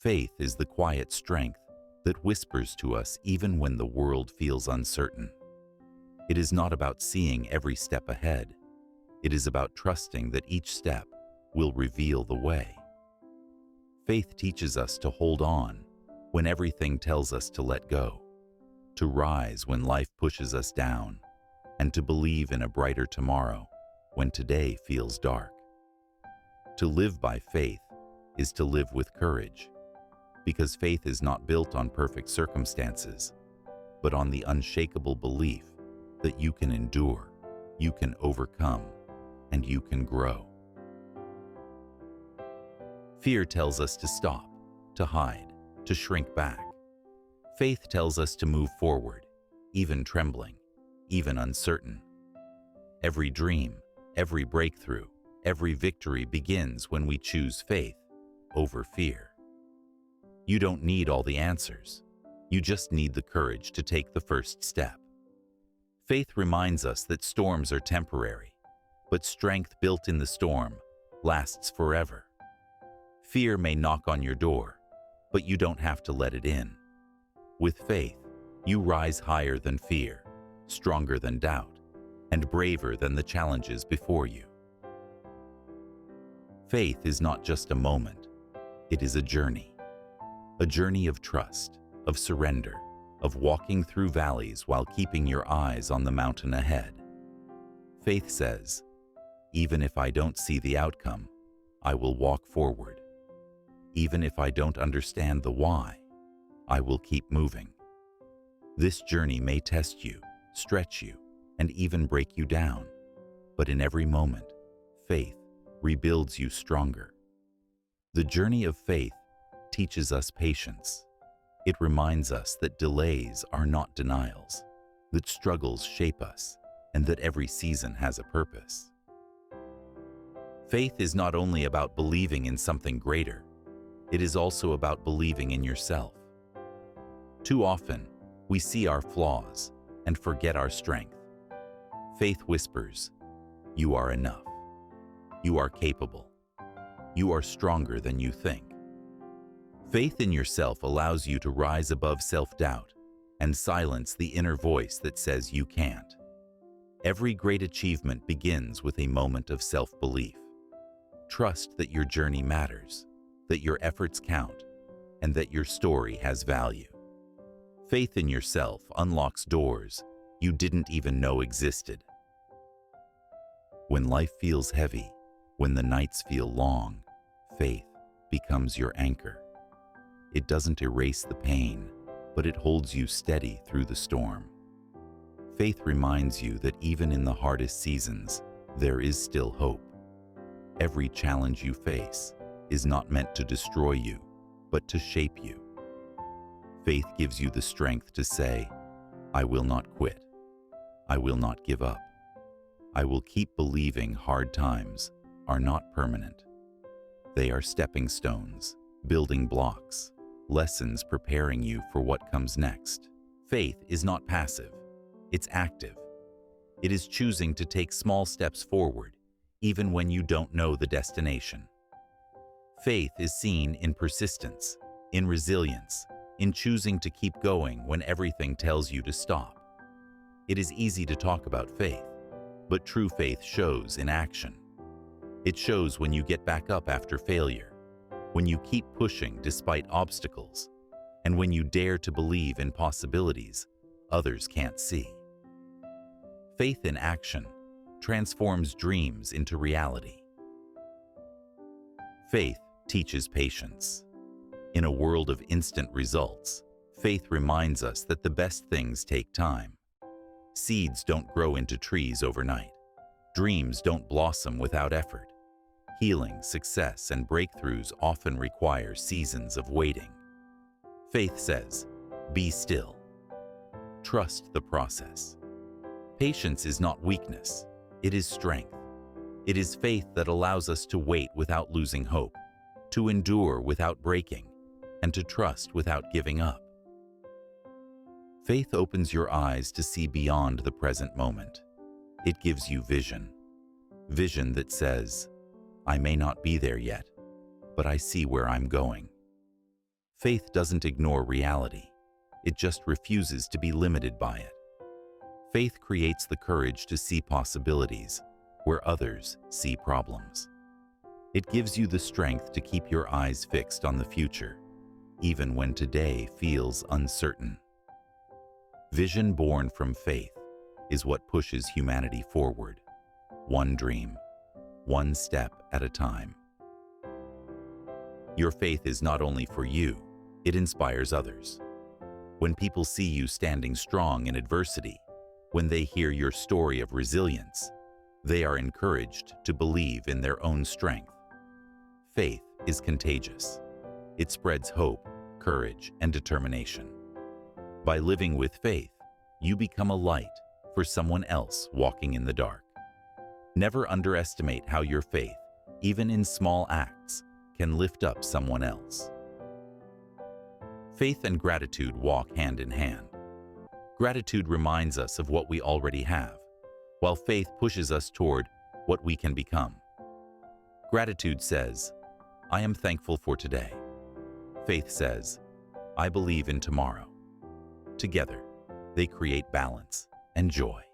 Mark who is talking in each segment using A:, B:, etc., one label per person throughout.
A: Faith is the quiet strength that whispers to us even when the world feels uncertain. It is not about seeing every step ahead. It is about trusting that each step will reveal the way. Faith teaches us to hold on when everything tells us to let go, to rise when life pushes us down, and to believe in a brighter tomorrow when today feels dark. To live by faith is to live with courage, because faith is not built on perfect circumstances, but on the unshakable belief that you can endure, you can overcome, and you can grow. Fear tells us to stop, to hide, to shrink back. Faith tells us to move forward, even trembling, even uncertain. Every dream, every breakthrough, every victory begins when we choose faith over fear. You don't need all the answers. You just need the courage to take the first step. Faith reminds us that storms are temporary, but strength built in the storm lasts forever. Fear may knock on your door, but you don't have to let it in. With faith, you rise higher than fear, stronger than doubt, and braver than the challenges before you. Faith is not just a moment, it is a journey of trust, of surrender, of walking through valleys while keeping your eyes on the mountain ahead. Faith says, even if I don't see the outcome, I will walk forward. Even if I don't understand the why, I will keep moving. This journey may test you, stretch you, and even break you down, but in every moment, faith rebuilds you stronger. The journey of faith teaches us patience. It reminds us that delays are not denials, that struggles shape us, and that every season has a purpose. Faith is not only about believing in something greater, it is also about believing in yourself. Too often, we see our flaws and forget our strength. Faith whispers, you are enough. You are capable. You are stronger than you think. Faith in yourself allows you to rise above self-doubt and silence the inner voice that says you can't. Every great achievement begins with a moment of self-belief. Trust that your journey matters, that your efforts count, and that your story has value. Faith in yourself unlocks doors you didn't even know existed. When life feels heavy, when the nights feel long, faith becomes your anchor. It doesn't erase the pain, but it holds you steady through the storm. Faith reminds you that even in the hardest seasons, there is still hope. Every challenge you face is not meant to destroy you, but to shape you. Faith gives you the strength to say, I will not quit. I will not give up. I will keep believing hard times are not permanent. They are stepping stones, building blocks, lessons preparing you for what comes next. Faith is not passive, it's active. It is choosing to take small steps forward, even when you don't know the destination. Faith is seen in persistence, in resilience, in choosing to keep going when everything tells you to stop. It is easy to talk about faith, but true faith shows in action. It shows when you get back up after failure, when you keep pushing despite obstacles, and when you dare to believe in possibilities others can't see. Faith in action transforms dreams into reality. Faith teaches patience. In a world of instant results, faith reminds us that the best things take time. Seeds don't grow into trees overnight. Dreams don't blossom without effort. Healing, success, and breakthroughs often require seasons of waiting. Faith says, be still. Trust the process. Patience is not weakness, it is strength. It is faith that allows us to wait without losing hope, to endure without breaking, and to trust without giving up. Faith opens your eyes to see beyond the present moment. It gives you vision. Vision that says, I may not be there yet, but I see where I'm going. Faith doesn't ignore reality. It just refuses to be limited by it. Faith creates the courage to see possibilities where others see problems. It gives you the strength to keep your eyes fixed on the future, even when today feels uncertain. Vision born from faith is what pushes humanity forward, one dream, one step at a time. Your faith is not only for you, it inspires others. When people see you standing strong in adversity, when they hear your story of resilience, they are encouraged to believe in their own strength. Faith is contagious. It spreads hope, courage, and determination. By living with faith, you become a light for someone else walking in the dark. Never underestimate how your faith, even in small acts, can lift up someone else. Faith and gratitude walk hand in hand. Gratitude reminds us of what we already have, while faith pushes us toward what we can become. Gratitude says, "I am thankful for today." Faith says, "I believe in tomorrow." Together, they create balance and joy.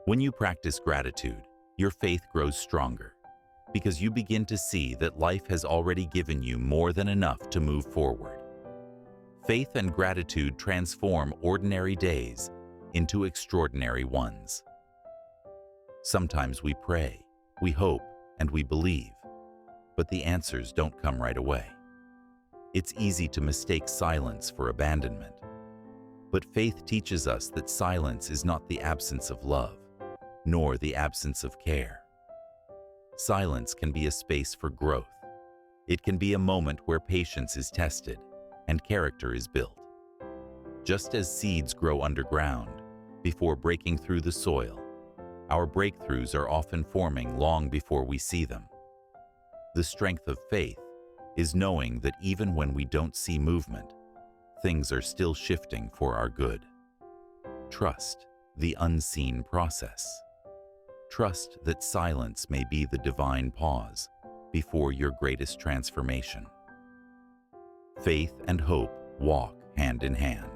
A: When you practice gratitude, your faith grows stronger because you begin to see that life has already given you more than enough to move forward. Faith and gratitude transform ordinary days into extraordinary ones. Sometimes we pray, we hope, and we believe, but the answers don't come right away. It's easy to mistake silence for abandonment. But faith teaches us that silence is not the absence of love, nor the absence of care. Silence can be a space for growth. It can be a moment where patience is tested and character is built. Just as seeds grow underground before breaking through the soil, our breakthroughs are often forming long before we see them. The strength of faith is knowing that even when we don't see movement, things are still shifting for our good. Trust the unseen process. Trust that silence may be the divine pause before your greatest transformation. Faith and hope walk hand in hand.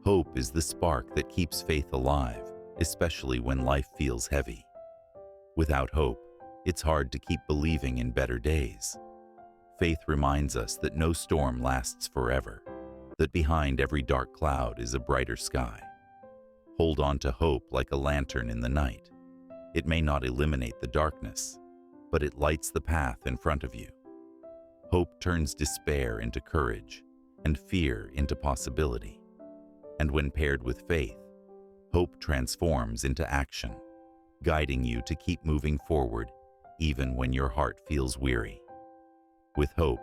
A: Hope is the spark that keeps faith alive, especially when life feels heavy. Without hope, it's hard to keep believing in better days. Faith reminds us that no storm lasts forever, that behind every dark cloud is a brighter sky. Hold on to hope like a lantern in the night. It may not eliminate the darkness, but it lights the path in front of you. Hope turns despair into courage and fear into possibility. And when paired with faith, hope transforms into action, guiding you to keep moving forward even when your heart feels weary. With hope,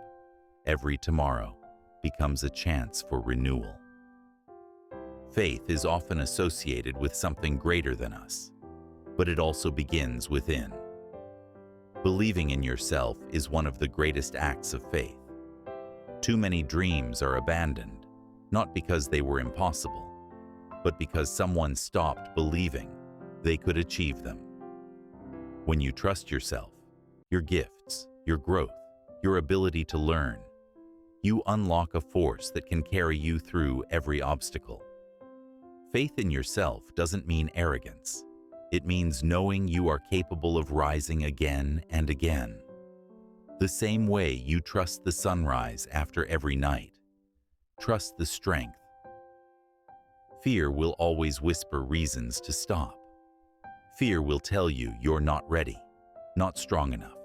A: every tomorrow becomes a chance for renewal. Faith is often associated with something greater than us, but it also begins within. Believing in yourself is one of the greatest acts of faith. Too many dreams are abandoned, not because they were impossible, but because someone stopped believing they could achieve them. When you trust yourself, your gifts, your growth, your ability to learn, you unlock a force that can carry you through every obstacle. Faith in yourself doesn't mean arrogance. It means knowing you are capable of rising again and again. The same way you trust the sunrise after every night. Trust the strength. Fear will always whisper reasons to stop. Fear will tell you you're not ready, not strong enough,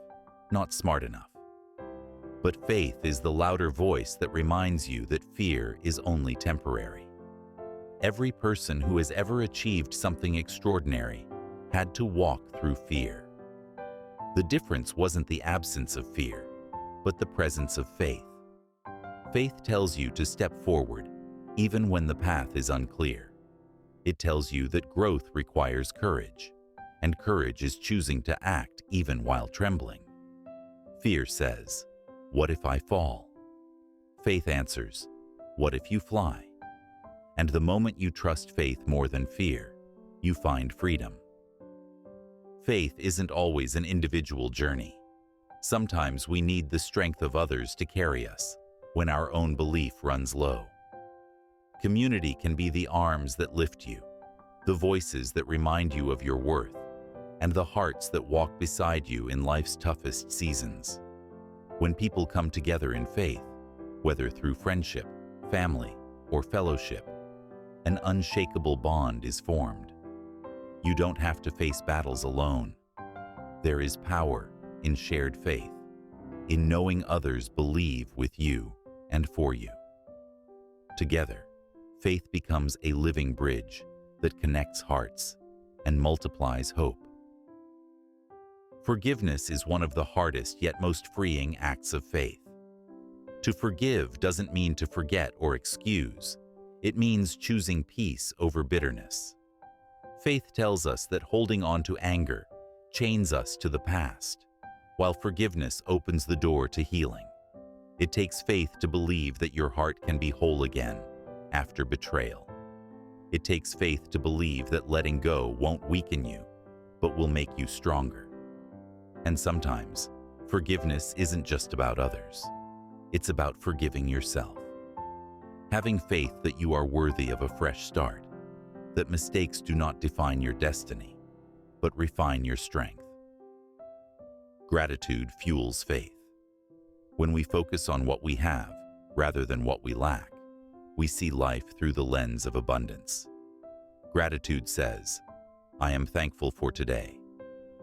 A: not smart enough. But faith is the louder voice that reminds you that fear is only temporary. Every person who has ever achieved something extraordinary had to walk through fear. The difference wasn't the absence of fear, but the presence of faith. Faith tells you to step forward, even when the path is unclear. It tells you that growth requires courage, and courage is choosing to act even while trembling. Fear says, "What if I fall?" Faith answers, "What if you fly?" And the moment you trust faith more than fear, you find freedom. Faith isn't always an individual journey. Sometimes we need the strength of others to carry us, when our own belief runs low. Community can be the arms that lift you, the voices that remind you of your worth, and the hearts that walk beside you in life's toughest seasons. When people come together in faith, whether through friendship, family, or fellowship, an unshakable bond is formed. You don't have to face battles alone. There is power in shared faith, in knowing others believe with you and for you. Together, faith becomes a living bridge that connects hearts and multiplies hope. Forgiveness is one of the hardest yet most freeing acts of faith. To forgive doesn't mean to forget or excuse. It means choosing peace over bitterness. Faith tells us that holding on to anger chains us to the past, while forgiveness opens the door to healing. It takes faith to believe that your heart can be whole again after betrayal. It takes faith to believe that letting go won't weaken you, but will make you stronger. And sometimes, forgiveness isn't just about others. It's about forgiving yourself. Having faith that you are worthy of a fresh start, that mistakes do not define your destiny, but refine your strength. Gratitude fuels faith. When we focus on what we have rather than what we lack, we see life through the lens of abundance. Gratitude says, "I am thankful for today,"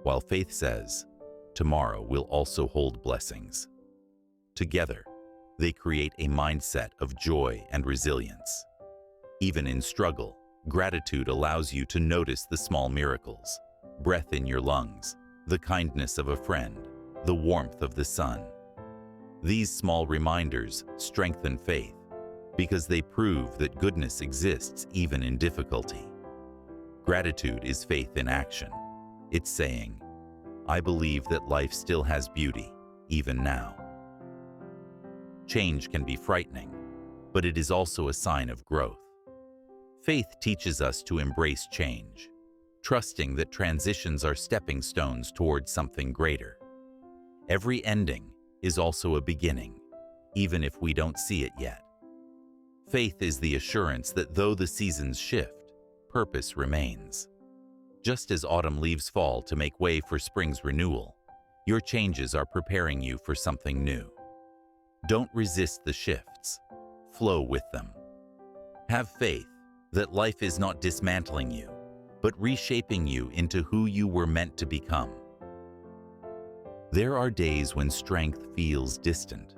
A: while faith says, "Tomorrow will also hold blessings." Together, they create a mindset of joy and resilience. Even in struggle, gratitude allows you to notice the small miracles: breath in your lungs, the kindness of a friend, the warmth of the sun. These small reminders strengthen faith because they prove that goodness exists even in difficulty. Gratitude is faith in action. It's saying, "I believe that life still has beauty, even now." Change can be frightening, but it is also a sign of growth. Faith teaches us to embrace change, trusting that transitions are stepping stones towards something greater. Every ending is also a beginning, even if we don't see it yet. Faith is the assurance that though the seasons shift, purpose remains. Just as autumn leaves fall to make way for spring's renewal, your changes are preparing you for something new. Don't resist the shifts. Flow with them. Have faith that life is not dismantling you, but reshaping you into who you were meant to become. There are days when strength feels distant,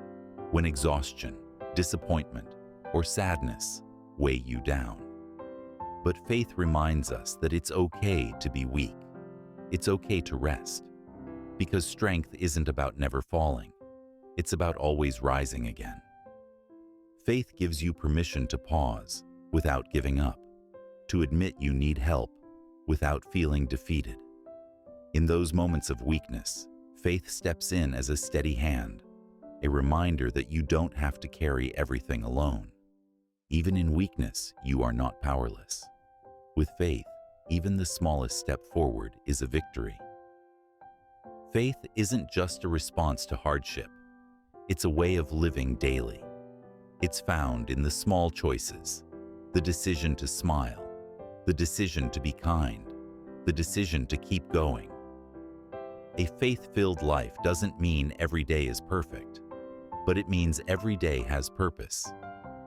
A: when exhaustion, disappointment, or sadness weigh you down. But faith reminds us that it's okay to be weak. It's okay to rest, because strength isn't about never falling. It's about always rising again. Faith gives you permission to pause without giving up, to admit you need help without feeling defeated. In those moments of weakness, faith steps in as a steady hand, a reminder that you don't have to carry everything alone. Even in weakness, you are not powerless. With faith, even the smallest step forward is a victory. Faith isn't just a response to hardship. It's a way of living daily. It's found in the small choices, the decision to smile, the decision to be kind, the decision to keep going. A faith-filled life doesn't mean every day is perfect, but it means every day has purpose.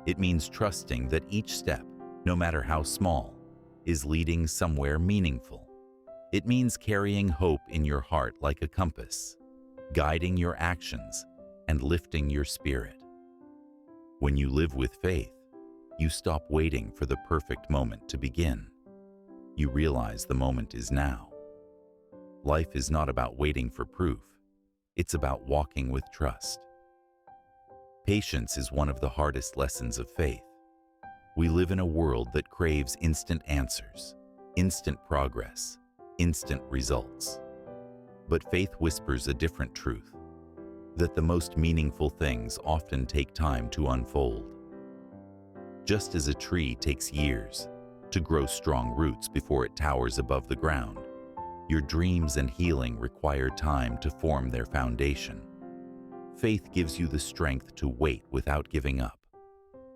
A: It means trusting that each step, no matter how small, is leading somewhere meaningful. It means carrying hope in your heart like a compass, guiding your actions and lifting your spirit. When you live with faith, you stop waiting for the perfect moment to begin. You realize the moment is now. Life is not about waiting for proof. It's about walking with trust. Patience is one of the hardest lessons of faith. We live in a world that craves instant answers, instant progress, instant results. But faith whispers a different truth, that the most meaningful things often take time to unfold. Just as a tree takes years to grow strong roots before it towers above the ground, your dreams and healing require time to form their foundation. Faith gives you the strength to wait without giving up,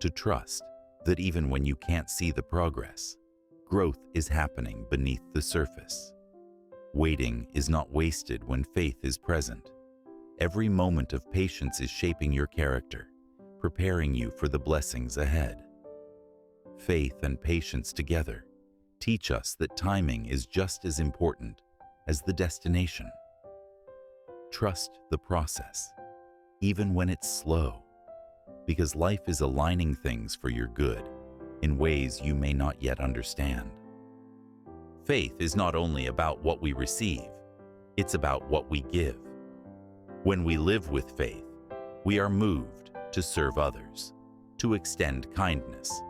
A: to trust that even when you can't see the progress, growth is happening beneath the surface. Waiting is not wasted when faith is present. Every moment of patience is shaping your character, preparing you for the blessings ahead. Faith and patience together teach us that timing is just as important as the destination. Trust the process, even when it's slow, because life is aligning things for your good in ways you may not yet understand. Faith is not only about what we receive, it's about what we give. When we live with faith, we are moved to serve others, to extend kindness,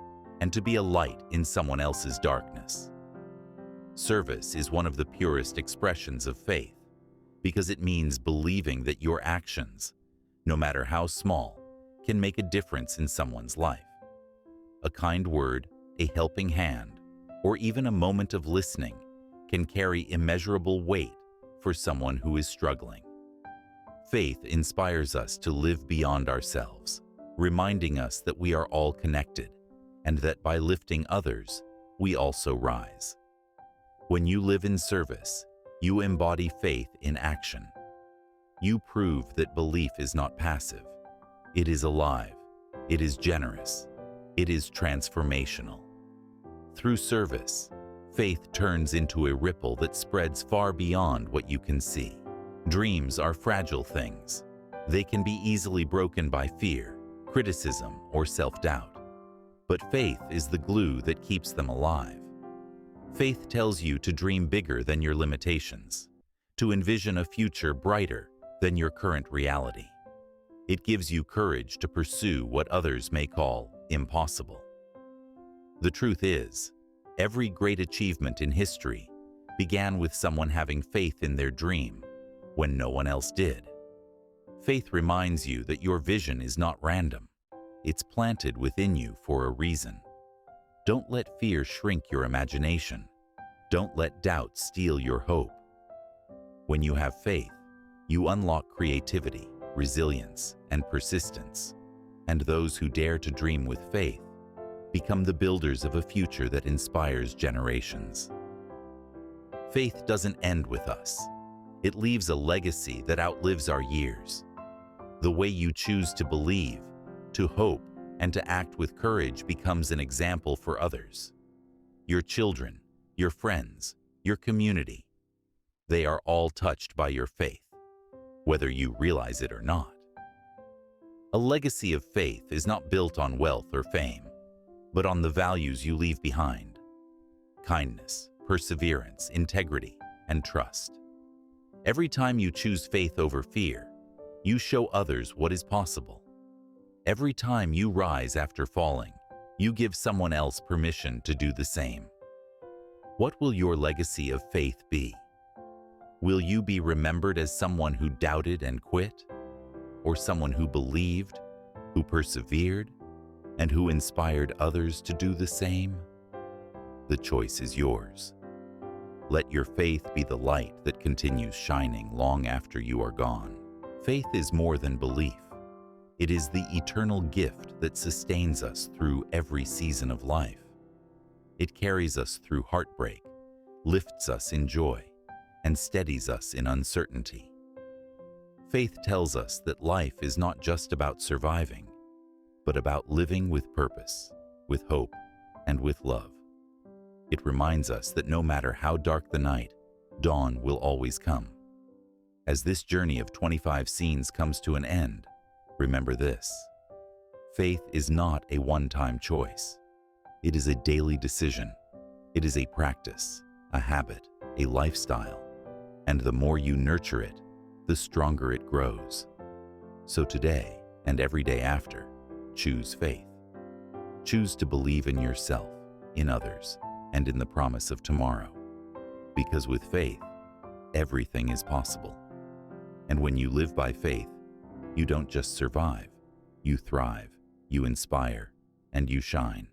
A: and to be a light in someone else's darkness. Service is one of the purest expressions of faith, because it means believing that your actions, no matter how small, can make a difference in someone's life. A kind word, a helping hand, or even a moment of listening can carry immeasurable weight for someone who is struggling. Faith inspires us to live beyond ourselves, reminding us that we are all connected and that by lifting others, we also rise. When you live in service, you embody faith in action. You prove that belief is not passive. It is alive. It is generous. It is transformational. Through service, faith turns into a ripple that spreads far beyond what you can see. Dreams are fragile things. They can be easily broken by fear, criticism, or self-doubt. But faith is the glue that keeps them alive. Faith tells you to dream bigger than your limitations, to envision a future brighter than your current reality. It gives you courage to pursue what others may call impossible. The truth is, every great achievement in history began with someone having faith in their dream when no one else did. Faith reminds you that your vision is not random. It's planted within you for a reason. Don't let fear shrink your imagination. Don't let doubt steal your hope. When you have faith, you unlock creativity, resilience, and persistence. And those who dare to dream with faith become the builders of a future that inspires generations. Faith doesn't end with us. It leaves a legacy that outlives our years. The way you choose to believe, to hope, and to act with courage becomes an example for others. Your children, your friends, your community, they are all touched by your faith, whether you realize it or not. A legacy of faith is not built on wealth or fame, but on the values you leave behind: kindness, perseverance, integrity, and trust. Every time you choose faith over fear, you show others what is possible. Every time you rise after falling, you give someone else permission to do the same. What will your legacy of faith be? Will you be remembered as someone who doubted and quit? Or someone who believed, who persevered, and who inspired others to do the same? The choice is yours. Let your faith be the light that continues shining long after you are gone. Faith is more than belief. It is the eternal gift that sustains us through every season of life. It carries us through heartbreak, lifts us in joy, and steadies us in uncertainty. Faith tells us that life is not just about surviving, but about living with purpose, with hope, and with love. It reminds us that no matter how dark the night, dawn will always come. As this journey of 25 scenes comes to an end, remember this: faith is not a one-time choice. It is a daily decision. It is a practice, a habit, a lifestyle. And the more you nurture it, the stronger it grows. So today and every day after, choose faith. Choose to believe in yourself, in others, and in the promise of tomorrow. Because with faith, everything is possible. And when you live by faith, you don't just survive, you thrive, you inspire, and you shine.